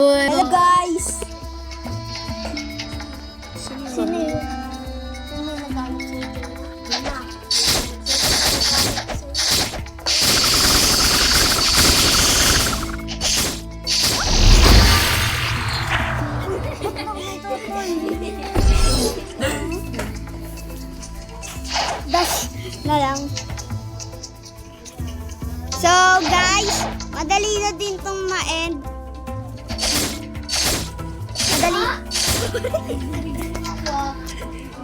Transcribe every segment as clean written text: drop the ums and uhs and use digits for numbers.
Hello guys! Sino yun? Sino yung nagalit sa ito? Mama. Dash na lang. So guys, madali na din tong ma-end. Madali.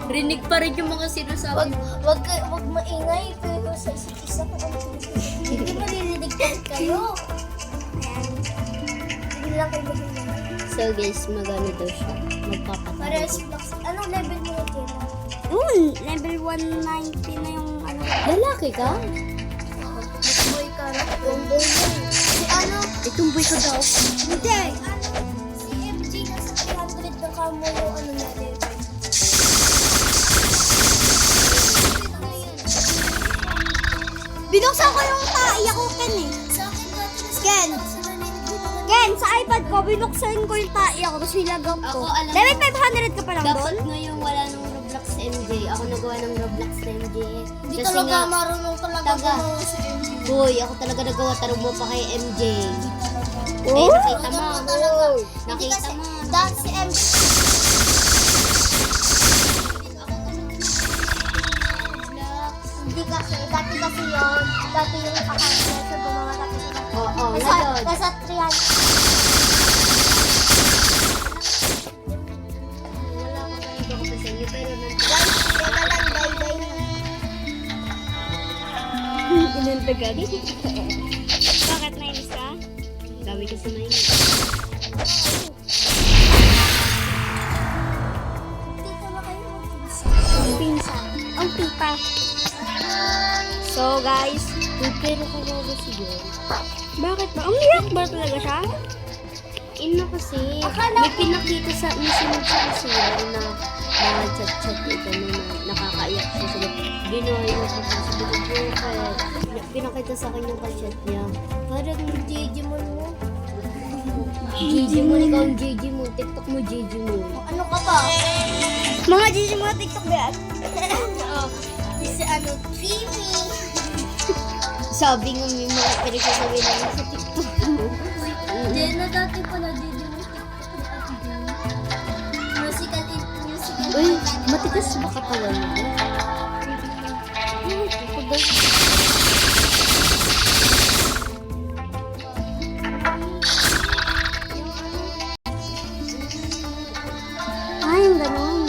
Rinig pa rin yung mga sinasabi. Wag maingay pero sa isa't isa ko hindi maririnig kayo. Ayan. Hindi lang kayo mag-ingay. So guys, magano daw siya. Magpapatay. Para si Max, anong level mo ito? Level 190 na yung ano. Lalaki ka? Boy ka na. Tomboy yan. Si ano? Tumboy ka daw. Hindi. Si MJ nasa 300 na kamo yung ano na level. Binuksan ko yung taiya ko, Ken eh. Sa akin dati na Ken! Ken, sa iPad ko, binuksan ko yung taiya ko, tapos nilagam ko. Ako, alam Level 500 ka pa lang doon? Dapat ngayon wala nang Roblox MJ. Ako nagawa ng Roblox MJ. Hindi talaga marunong talaga gumawa si MJ. Boy, ako talaga nagawa. Tanong mo pa kay MJ. Oh? Nakita mo. Nakita mo. Dahil si MJ. Hindi kasi, dati kasi yun. Dati yung account niya sa gumawa tapos yun. Oo, Nasa nagod. 300. Wala ko pa ito kasi sa inyo. Pero Guys, yan na lang, bye-bye. Inuntagan. Bakit nainis ka? Dami kasi na yun. Tita ba kayo magpinsan? Ang pinsan. Ang tita. So guys, Pero kung ako siguro. bakit ba? Umiyak ba talaga siya? Ino kasi, Akala may pinakita sa, may sinunod sa kasira na chat-chat ito na nakakaiyak siya sila. Ginawa yung kapasabot ko kaya pinakita sa akin yung chat niya. Parang Digimon mo. Digimon, ikaw ang Digimon. TikTok mo Digimon. Ano ka ba? Mga Gigi mo TikTok ba yan? Oo. Si ano, creamy. Sabi nga may mga pinagsasabi namin sa TikTok mo. Jenna, dati pala Gigi mo TikTok ni Ate Jen. Musical. Uy, matigas ba katawan mo? Ay, yung ganun.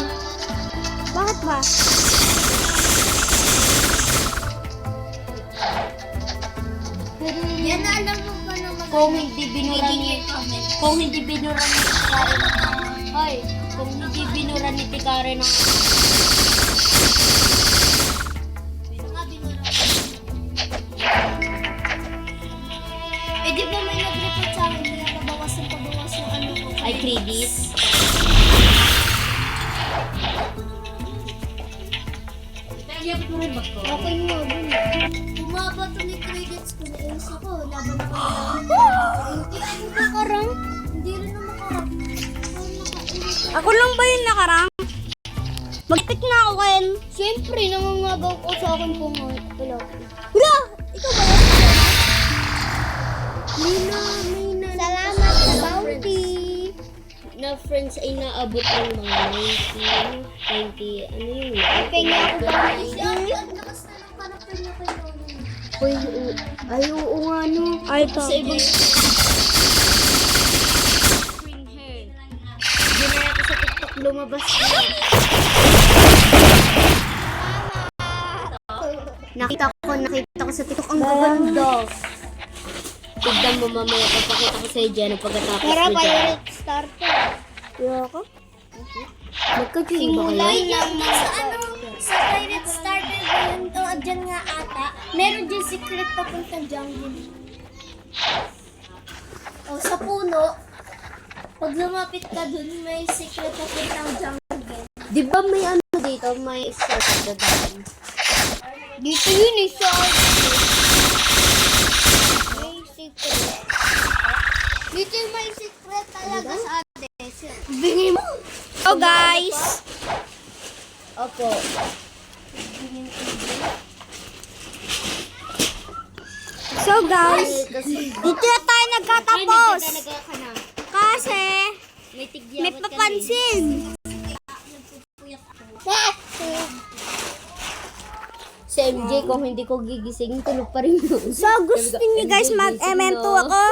Bakit ba? Yan na alam mo ba naman. Kung hindi binura ni Karen Hoy, kung hindi binura ni Karen ng Eh, di ba may nag-report sa akin kaya pabawas yung ano ko. ay credit. Nagyap mo rin ba ko? Okay mo, dun. Bumaba to ni credits ko. Nainis ako. Laban ako na. Hindi ako nakarang. Hindi rin na makarang. Ako lang ba yung nakarang? Mag-pick na ako, Ken. Siyempre, nangangagaw ko sa akin kung wala. Wala! Ikaw ba yan? Mina. Salamat sa bounty. Na friends ay naabot ng mga 90, ano yun? Kaya ako ba? Uy, ay, oo nga, no. Ay, Sa ibang green hair. Ginaya ko sa TikTok, lumabas na. Nakita ko sa TikTok, ang gaganda. Tignan mo mamaya, papakita ko sa iyo dyan ang pagkatapos Para mo dyan. pirate starter. Kaya ako? Magka-game ba kayo? Sa pirate starter ba yun? O, dyan nga ata. Meron dyan secret papuntang jungle. O, sa puno. Pag lumapit ka dun, may secret papuntang jungle. Di ba may ano dito? May start na daan. Dito yun eh, sa may secret. Dito yung may secret talaga. Bingi mo. So guys. Opo. So guys. Dito na tayo nagkatapos. Kasi may papansin. Si MJ, kung hindi ko gigising, tulog pa rin yun. So gusto niyo guys mag-MM2 ako?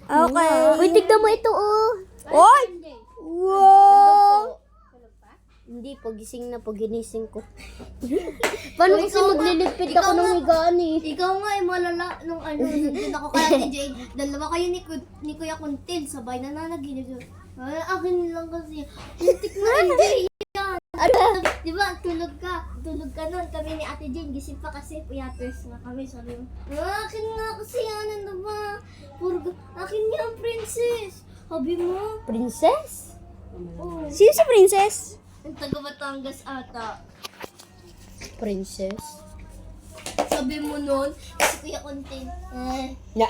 Okay. Uy, tignan mo ito, oh. Oy! Wow! Hindi, pagising na, paginising ko. Paano kasi magliligpit ako ng higaan eh? Ikaw nga ay malala nung nandun ako kaya ni Jade. Dalawa kayo ni Kuya Kuntil, sabay na nanaginip yun. Akin lang kasi. Muntik na hindi yan. Di ba, tulog ka nun. Kami ni Ate Jane, gising pa kasi puyaters na kami. Sabi mo, akin nga kasi yan, ano ba? Akin nga ang princess. Sabi mo, Princess? oh. Sino si Princess? Ang taga Batangas ata. Princess? Sabi mo nun, si Kuya Kuntil. Na.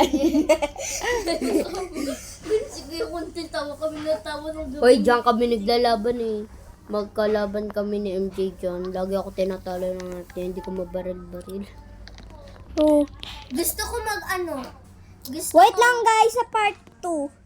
Si Kuya Kuntil, tawa kami na tawa ng gabi. Hoy, diyan kami naglalaban eh. Magkalaban kami ni MJ dyan. Lagi ako tinatalo ng natin. Hindi ko mabaril-baril. Oh. Gusto ko Wait lang guys, sa part 2.